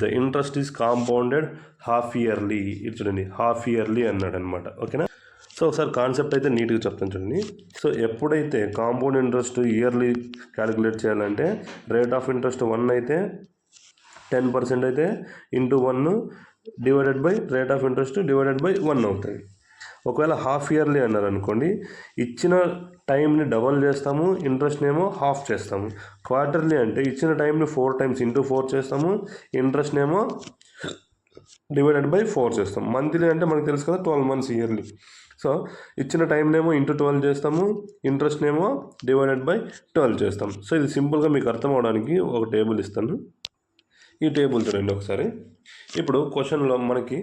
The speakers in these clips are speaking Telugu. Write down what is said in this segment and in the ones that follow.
The interest is compounded half yearly. ఇది చూడండి హాఫ్ ఇయర్లీ అన్నాడు అనమాట. ఓకేనా. సో ఒకసారి కాన్సెప్ట్ అయితే నీట్గా చెప్తాను చూడండి. సో ఎప్పుడైతే కాంపౌండ్ ఇంట్రెస్ట్ ఇయర్లీ క్యాలిక్యులేట్ చేయాలంటే రేట్ ఆఫ్ ఇంట్రెస్ట్ 1 అయితే 10% అయితే into 1 divided by rate of interest divided by 1 అవుతుంది. ఒకవేళ హాఫ్ ఇయర్లీ అన్నారు అనుకోండి, ఇచ్చిన టైంని డబల్ చేస్తాము, ఇంట్రెస్ట్ని ఏమో హాఫ్ చేస్తాము. క్వార్టర్లీ అంటే ఇచ్చిన టైంని 4 టైమ్స్ ఇంటూ 4 చేస్తాము, ఇంట్రెస్ట్ని ఏమో డివైడెడ్ బై 4 చేస్తాం. మంత్లీ అంటే మనకు తెలుసు కదా 12 మంత్స్ ఇయర్లీ. సో ఇచ్చిన టైంనేమో ఇంటూ 12 చేస్తాము, ఇంట్రెస్ట్నేమో డివైడెడ్ బై 12 చేస్తాం. సో ఇది సింపుల్గా మీకు అర్థం అవడానికి ఒక టేబుల్ ఇస్తాను. ఈ టేబుల్ చూడండి ఒకసారి. ఇప్పుడు క్వశ్చన్లో మనకి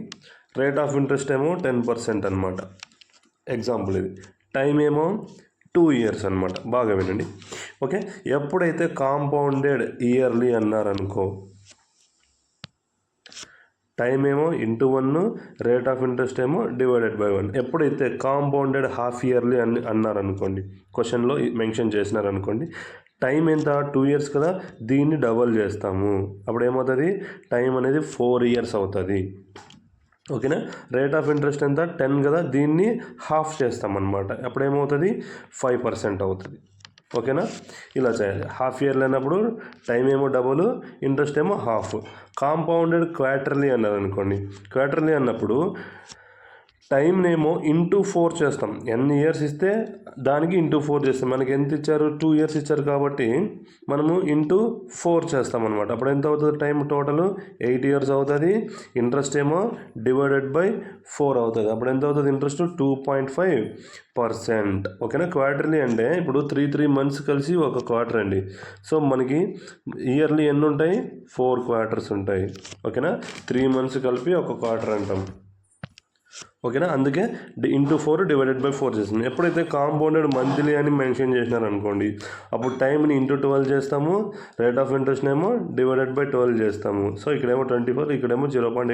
రేట్ ఆఫ్ ఇంట్రెస్ట్ ఏమో 10% అనమాట. ఎగ్జాంపుల్ ఇది. టైం ఏమో 2 years అనమాట. బాగా వినండి. ఓకే. ఎప్పుడైతే కాంపౌండెడ్ ఇయర్లీ అన్నారనుకో, టైం ఏమో ఇంటూ 1, రేట్ ఆఫ్ ఇంట్రెస్ట్ ఏమో డివైడెడ్ బై 1. ఎప్పుడైతే కాంపౌండెడ్ హాఫ్ ఇయర్లీ అన్నారనుకోండి, క్వశ్చన్లో మెన్షన్ చేసినారనుకోండి, టైం ఎంత 2 years కదా, దీన్ని డబల్ చేస్తాము. అప్పుడు ఏమవుతుంది, టైం అనేది 4 years అవుతుంది. ఓకేనా. రేట్ ఆఫ్ ఇంట్రెస్ట్ ఎంత 10 కదా, దీన్ని హాఫ్ చేస్తామన్నమాట. అప్పుడు ఏమవుతుంది 5% అవుతుంది. ఓకేనా. ఇలా చేయాలి. హాఫ్ ఇయర్లీ అన్నప్పుడు టైం ఏమో డబుల్, ఇంట్రెస్ట్ ఏమో హాఫ్. కాంపౌండెడ్ క్వార్టర్లీ అన్నారు అనుకోండి, క్వార్టర్లీ అన్నప్పుడు టైంనేమో ఇంటూ 4 చేస్తాం. ఎన్ని ఇయర్స్ ఇస్తే దానికి ఇంటూ 4 చేస్తాం. మనకి ఎంత ఇచ్చారు, 2 years ఇచ్చారు కాబట్టి మనము ఇంటూ 4 చేస్తాం అనమాట. అప్పుడు ఎంత అవుతుంది, టైం టోటల్ 8 years అవుతుంది. ఇంట్రెస్ట్ ఏమో డివైడెడ్ బై 4 అవుతుంది. అప్పుడు ఎంత అవుతుంది, ఇంట్రెస్ట్ 2.5%. ఓకేనా. క్వార్టర్లీ అంటే ఇప్పుడు 3 months కలిసి ఒక క్వార్టర్ అండి. సో మనకి ఇయర్లీ ఎన్ని ఉంటాయి, 4 quarters ఉంటాయి. ఓకేనా. 3 months కలిపి ఒక క్వార్టర్ అంటాం. ఓకేనా. అందుకే ఇంటూ 4 డివైడెడ్ బై 4 చేస్తుంది. ఎప్పుడైతే కాంపౌండెడ్ మంత్లీ అని మెన్షన్ చేసినారనుకోండి, అప్పుడు టైంని ఇంటూ 12 చేస్తాము, రేట్ ఆఫ్ ఇంట్రెస్ట్ ఏమో డివైడెడ్ బై 12 చేస్తాము. సో ఇక్కడేమో 24, ఇక్కడేమో 0.8